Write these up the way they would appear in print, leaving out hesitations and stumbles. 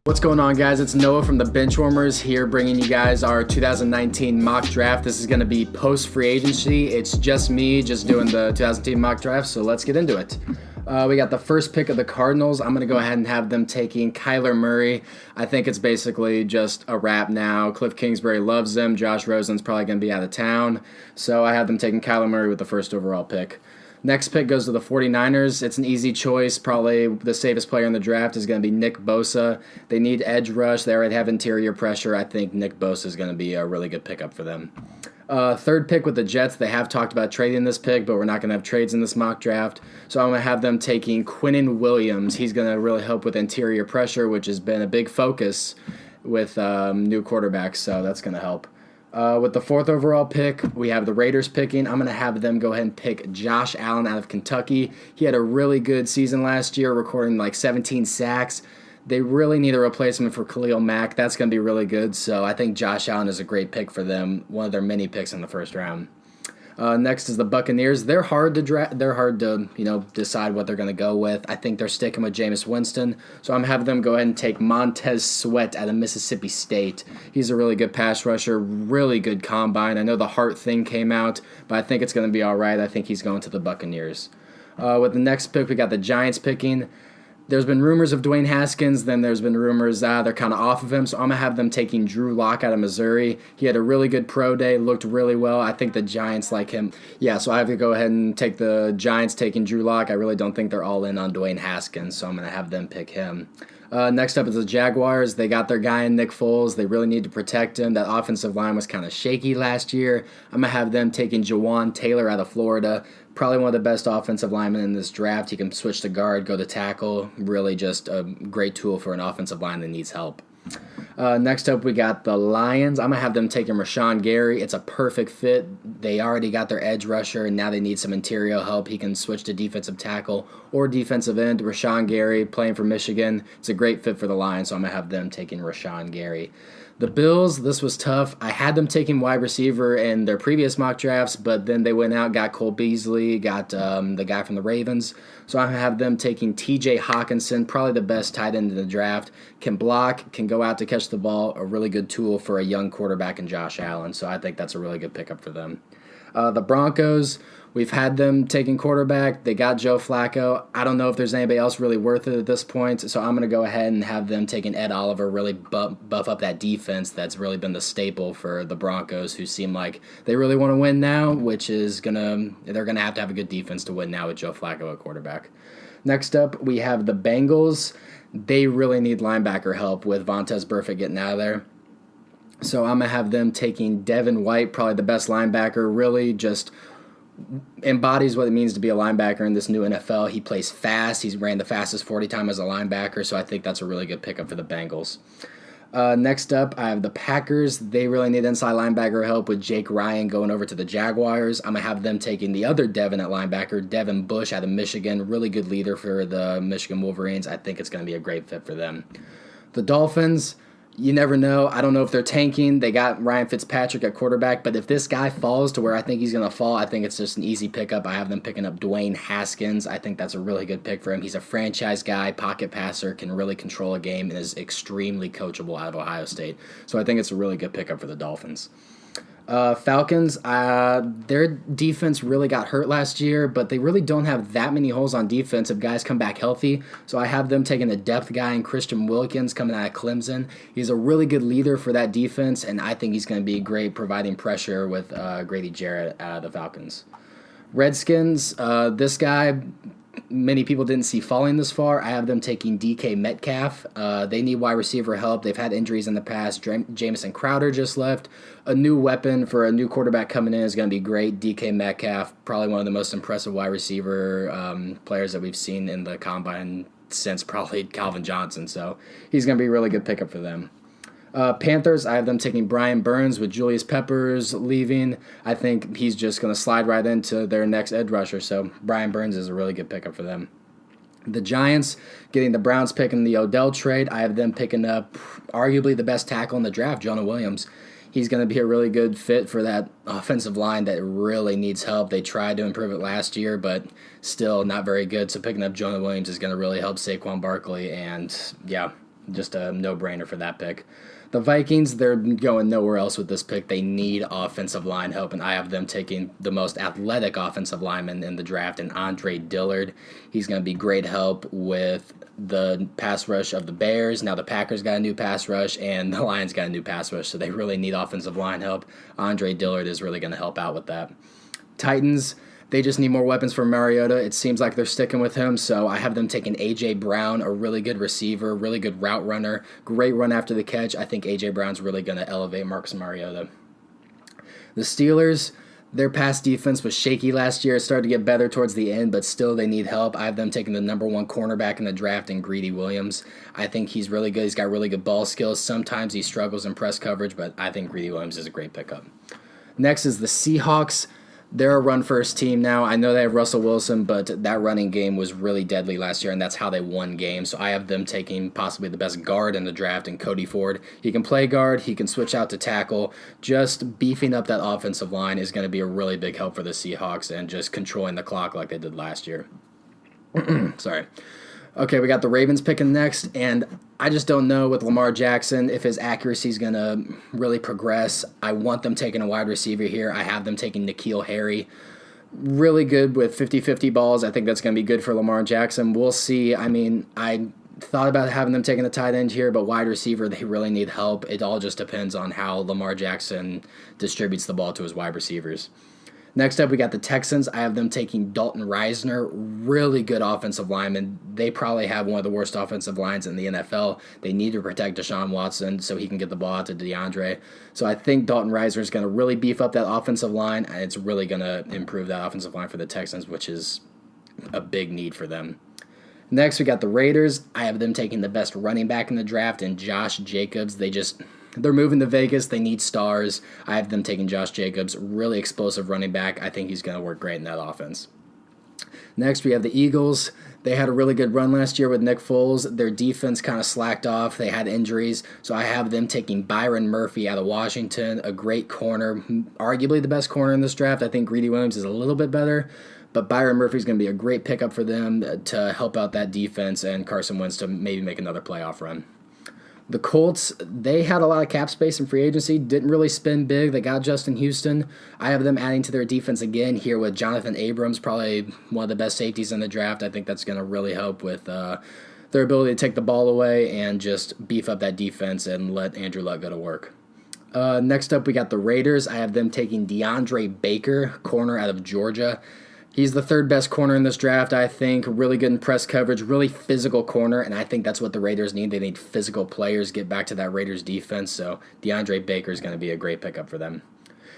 What's going on, guys? It's Noah from TheBenchWarmers here, bringing you guys our 2019 mock draft. This is going to be post-free agency. It's just me doing the 2019 mock draft, so let's get into it. We got the first pick of the Cardinals. I'm going to go ahead and have them taking Kyler Murray. I think it's basically just a wrap now. Cliff Kingsbury loves him. Josh Rosen's probably going to be out of town, so I have them taking Kyler Murray with the first overall pick. Next pick goes to the 49ers. It's an easy choice. Probably the safest player in the draft is going to be Nick Bosa. They need edge rush. They already have interior pressure. I think Nick Bosa is going to be a really good pickup for them. Third pick with the Jets. They have talked about trading this pick, but we're not going to have trades in this mock draft. So I'm going to have them taking Quinnen Williams. He's going to really help with interior pressure, which has been a big focus with new quarterbacks, so that's going to help. With the fourth overall pick, we have the Raiders picking. I'm going to have them go ahead and pick Josh Allen out of Kentucky. He had a really good season last year, recording like 17 sacks. They really need a replacement for Khalil Mack. That's going to be really good, so I think Josh Allen is a great pick for them, one of their many picks in the first round. Next is the Buccaneers. They're hard to decide what they're going to go with. I think they're sticking with Jameis Winston, so I'm having them go ahead and take Montez Sweat out of Mississippi State. He's a really good pass rusher, really good combine. I know the heart thing came out, but I think it's going to be all right. I think he's going to the Buccaneers. With the next pick, we got the Giants picking. There's been rumors of Dwayne Haskins, then there's been rumors they're kind of off of him, so I'm going to have them taking Drew Lock out of Missouri. He had a really good pro day, looked really well. I think the Giants like him. Yeah, so I have to go ahead and take the Giants taking Drew Lock. I really don't think they're all in on Dwayne Haskins, so I'm going to have them pick him. Next up is the Jaguars. They got their guy in Nick Foles. They really need to protect him. That offensive line was kind of shaky last year. I'm going to have them taking Jawan Taylor out of Florida. Probably one of the best offensive linemen in this draft. He can switch to guard, go to tackle. Really just a great tool for an offensive line that needs help. Next up, we got the Lions. I'm going to have them taking Rashawn Gary. It's a perfect fit. They already got their edge rusher, and now they need some interior help. He can switch to defensive tackle or defensive end. Rashawn Gary playing for Michigan. It's a great fit for the Lions, so I'm going to have them taking Rashawn Gary. The Bills, this was tough. I had them taking wide receiver in their previous mock drafts, but then they went out, got Cole Beasley, got the guy from the Ravens. So I have them taking TJ Hawkinson, probably the best tight end in the draft. Can block, can go out to catch the ball, a really good tool for a young quarterback in Josh Allen. So I think that's a really good pickup for them. The Broncos, we've had them taking quarterback. They got Joe Flacco. I don't know if there's anybody else really worth it at this point, so I'm going to go ahead and have them taking Ed Oliver, really buff up that defense that's really been the staple for the Broncos, who seem like they really want to win now, which is they're going to have a good defense to win now with Joe Flacco at quarterback. Next up, we have the Bengals. They really need linebacker help with Vontaze Burfict getting out of there. So I'm going to have them taking Devin White, probably the best linebacker, really just embodies what it means to be a linebacker in this new NFL. He plays fast. He's ran the fastest 40 time as a linebacker, so I think that's a really good pickup for the Bengals. Next up, I have the Packers. They really need inside linebacker help with Jake Ryan going over to the Jaguars. I'm going to have them taking the other Devin at linebacker, Devin Bush out of Michigan. Really good leader for the Michigan Wolverines. I think it's going to be a great fit for them. The Dolphins, you never know. I don't know if they're tanking. They got Ryan Fitzpatrick at quarterback, but if this guy falls to where I think he's going to fall, I think it's just an easy pickup. I have them picking up Dwayne Haskins. I think that's a really good pick for him. He's a franchise guy, pocket passer, can really control a game, and is extremely coachable out of Ohio State. So I think it's a really good pickup for the Dolphins. Falcons, their defense really got hurt last year, but they really don't have that many holes on defense if guys come back healthy. So I have them taking a depth guy in Christian Wilkins coming out of Clemson. He's a really good leader for that defense, and I think he's going to be great providing pressure with Grady Jarrett out of the Falcons. Redskins, this guy, many people didn't see falling this far. I have them taking DK Metcalf. They need wide receiver help. They've had injuries in the past. Jamison Crowder just left. A new weapon for a new quarterback coming in is going to be great. DK Metcalf, probably one of the most impressive wide receiver players that we've seen in the combine since probably Calvin Johnson. So he's going to be a really good pickup for them. Panthers, I have them taking Brian Burns with Julius Peppers leaving. I think he's just going to slide right into their next edge rusher, so Brian Burns is a really good pickup for them. The Giants, getting the Browns pick in the Odell trade, I have them picking up arguably the best tackle in the draft, Jonah Williams. He's going to be a really good fit for that offensive line that really needs help. They tried to improve it last year, but still not very good, so picking up Jonah Williams is going to really help Saquon Barkley, and yeah, just a no-brainer for that pick. The Vikings, they're going nowhere else with this pick. They need offensive line help, and I have them taking the most athletic offensive lineman in the draft, and Andre Dillard. He's going to be great help with the pass rush of the Bears. Now the Packers got a new pass rush, and the Lions got a new pass rush, so they really need offensive line help. Andre Dillard is really going to help out with that. Titans, they just need more weapons for Mariota. It seems like they're sticking with him, so I have them taking A.J. Brown, a really good receiver, really good route runner, great run after the catch. I think A.J. Brown's really going to elevate Marcus Mariota. The Steelers, their pass defense was shaky last year. It started to get better towards the end, but still they need help. I have them taking the number 1 cornerback in the draft in Greedy Williams. I think he's really good. He's got really good ball skills. Sometimes he struggles in press coverage, but I think Greedy Williams is a great pickup. Next is the Seahawks. They're a run-first team now. I know they have Russell Wilson, but that running game was really deadly last year, and that's how they won games. So I have them taking possibly the best guard in the draft in Cody Ford. He can play guard. He can switch out to tackle. Just beefing up that offensive line is going to be a really big help for the Seahawks and just controlling the clock like they did last year. Sorry. Okay, we got the Ravens picking next, and I just don't know with Lamar Jackson if his accuracy is going to really progress. I want them taking a wide receiver here. I have them taking N'Keal Harry. Really good with 50-50 balls. I think that's going to be good for Lamar Jackson. We'll see. I mean, I thought about having them taking a tight end here, but wide receiver, they really need help. It all just depends on how Lamar Jackson distributes the ball to his wide receivers. Next up, we got the Texans. I have them taking Dalton Reisner, really good offensive lineman. They probably have one of the worst offensive lines in the NFL. They need to protect Deshaun Watson so he can get the ball out to DeAndre. So I think Dalton Reisner is going to really beef up that offensive line, and it's really going to improve that offensive line for the Texans, which is a big need for them. Next, we got the Raiders. I have them taking the best running back in the draft, and Josh Jacobs. They're moving to Vegas. They need stars. I have them taking Josh Jacobs, really explosive running back. I think he's going to work great in that offense. Next, we have the Eagles. They had a really good run last year with Nick Foles. Their defense kind of slacked off. They had injuries. So I have them taking Byron Murphy out of Washington, a great corner, arguably the best corner in this draft. I think Greedy Williams is a little bit better, but Byron Murphy is going to be a great pickup for them to help out that defense and Carson Wentz to maybe make another playoff run. The Colts, they had a lot of cap space in free agency, didn't really spend big. They got Justin Houston. I have them adding to their defense again here with Jonathan Abrams, probably one of the best safeties in the draft. I think that's going to really help with their ability to take the ball away and just beef up that defense and let Andrew Luck go to work. Next up, we got the Raiders. I have them taking DeAndre Baker, corner out of Georgia. He's the 3rd best corner in this draft, I think. Really good in press coverage, really physical corner, and I think that's what the Raiders need. They need physical players, get back to that Raiders defense, so DeAndre Baker is going to be a great pickup for them.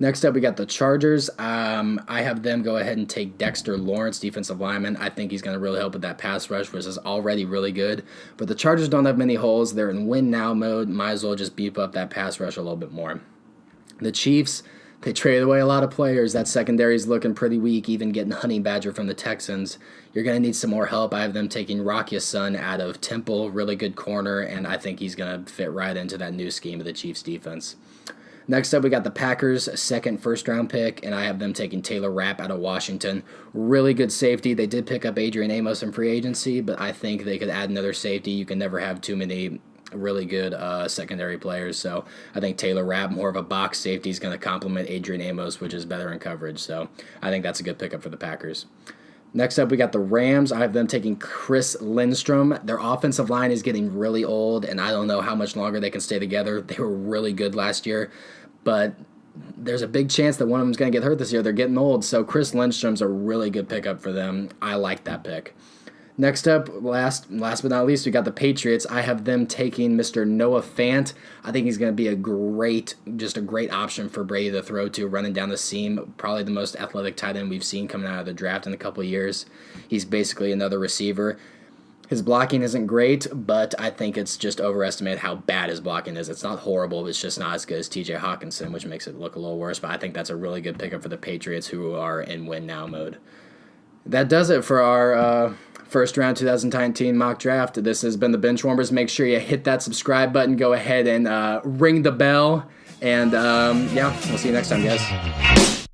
Next up, we got the Chargers. I have them go ahead and take Dexter Lawrence, defensive lineman. I think he's going to really help with that pass rush, which is already really good. But the Chargers don't have many holes. They're in win-now mode. Might as well just beef up that pass rush a little bit more. The Chiefs, they traded away a lot of players. That secondary is looking pretty weak, even getting Honey Badger from the Texans. You're going to need some more help. I have them taking Rock Ya-Sin out of Temple, really good corner, and I think he's going to fit right into that new scheme of the Chiefs' defense. Next up, we got the Packers, 2nd first-round pick, and I have them taking Taylor Rapp out of Washington. Really good safety. They did pick up Adrian Amos in free agency, but I think they could add another safety. You can never have too many really good secondary players. So I think Taylor Rapp, more of a box safety, is going to complement Adrian Amos, which is better in coverage. So I think that's a good pickup for the Packers. Next up, we got the Rams. I have them taking Chris Lindstrom. Their offensive line is getting really old, and I don't know how much longer they can stay together. They were really good last year, but there's a big chance that one of them is going to get hurt this year. They're getting old, so Chris Lindstrom's a really good pickup for them. I like that pick. Next up, last but not least, we got the Patriots. I have them taking Mr. Noah Fant. I think he's going to be a great option for Brady to throw to, running down the seam. Probably the most athletic tight end we've seen coming out of the draft in a couple of years. He's basically another receiver. His blocking isn't great, but I think it's just overestimated how bad his blocking is. It's not horrible, but it's just not as good as TJ Hawkinson, which makes it look a little worse. But I think that's a really good pickup for the Patriots, who are in win-now mode. That does it for our first round 2019 mock draft. This has been the Benchwarmers. Make sure you hit that subscribe button. Go ahead and ring the bell. And, yeah, we'll see you next time, guys.